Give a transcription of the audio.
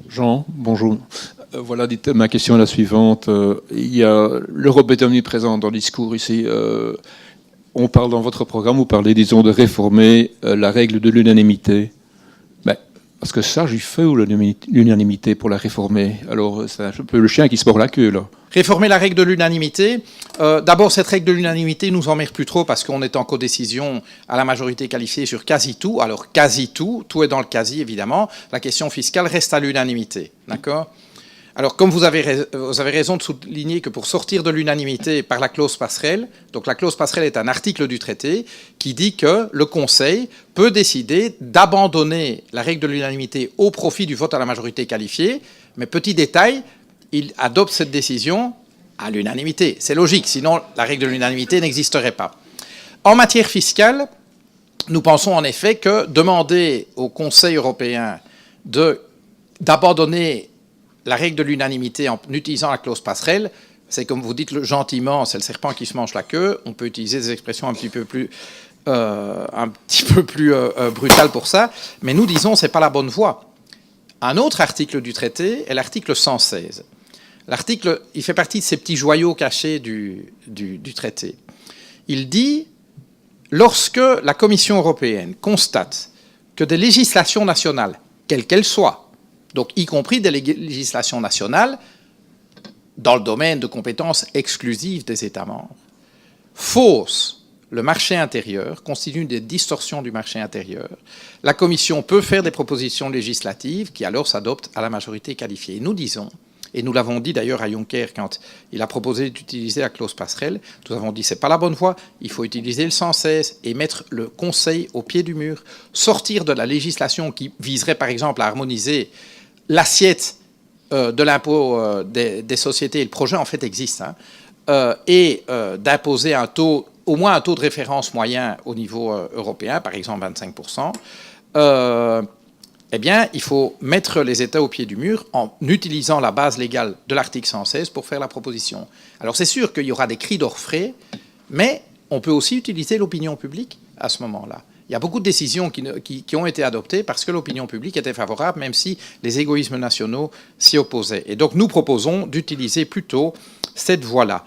Jean, bonjour. Voilà, ma question est la suivante. L'Europe est omniprésente dans le discours ici. On parle dans votre programme, vous parlez, disons, de réformer la règle de l'unanimité. Ben, parce que ça, j'y fais où l'unanimité pour la réformer? Alors, c'est un peu le chien qui se mord la queue, là. Réformer la règle de l'unanimité. D'abord, cette règle de l'unanimité nous emmerde plus trop parce qu'on est en codécision à la majorité qualifiée sur quasi tout. Alors, quasi tout est dans le quasi, évidemment. La question fiscale reste à l'unanimité. D'accord ? Alors, comme vous avez raison de souligner que pour sortir de l'unanimité par la clause passerelle, donc la clause passerelle est un article du traité qui dit que le Conseil peut décider d'abandonner la règle de l'unanimité au profit du vote à la majorité qualifiée. Mais petit détail, il adopte cette décision à l'unanimité. C'est logique, sinon la règle de l'unanimité n'existerait pas. En matière fiscale, nous pensons en effet que demander au Conseil européen d'abandonner la règle de l'unanimité en utilisant la clause passerelle, c'est comme vous dites gentiment, c'est le serpent qui se mange la queue. On peut utiliser des expressions un petit peu plus brutales pour ça, mais nous disons que ce n'est pas la bonne voie. Un autre article du traité est l'article 116. L'article, il fait partie de ces petits joyaux cachés du traité. Il dit, lorsque la Commission européenne constate que des législations nationales, quelles qu'elles soient, donc y compris des législations nationales, dans le domaine de compétences exclusives des États membres, faussent le marché intérieur, constituent des distorsions du marché intérieur, la Commission peut faire des propositions législatives qui alors s'adoptent à la majorité qualifiée. Et nous disons, et nous l'avons dit d'ailleurs à Juncker quand il a proposé d'utiliser la clause passerelle, nous avons dit c'est pas la bonne voie, il faut utiliser le 116 et mettre le Conseil au pied du mur, sortir de la législation qui viserait par exemple à harmoniser l'assiette de l'impôt des sociétés, et le projet en fait existe, et d'imposer un taux, au moins un taux de référence moyen au niveau européen, par exemple 25%, eh bien, il faut mettre les États au pied du mur en utilisant la base légale de l'article 116 pour faire la proposition. Alors c'est sûr qu'il y aura des cris d'orfraie, mais on peut aussi utiliser l'opinion publique à ce moment-là. Il y a beaucoup de décisions qui ont été adoptées parce que l'opinion publique était favorable, même si les égoïsmes nationaux s'y opposaient. Et donc nous proposons d'utiliser plutôt cette voie-là.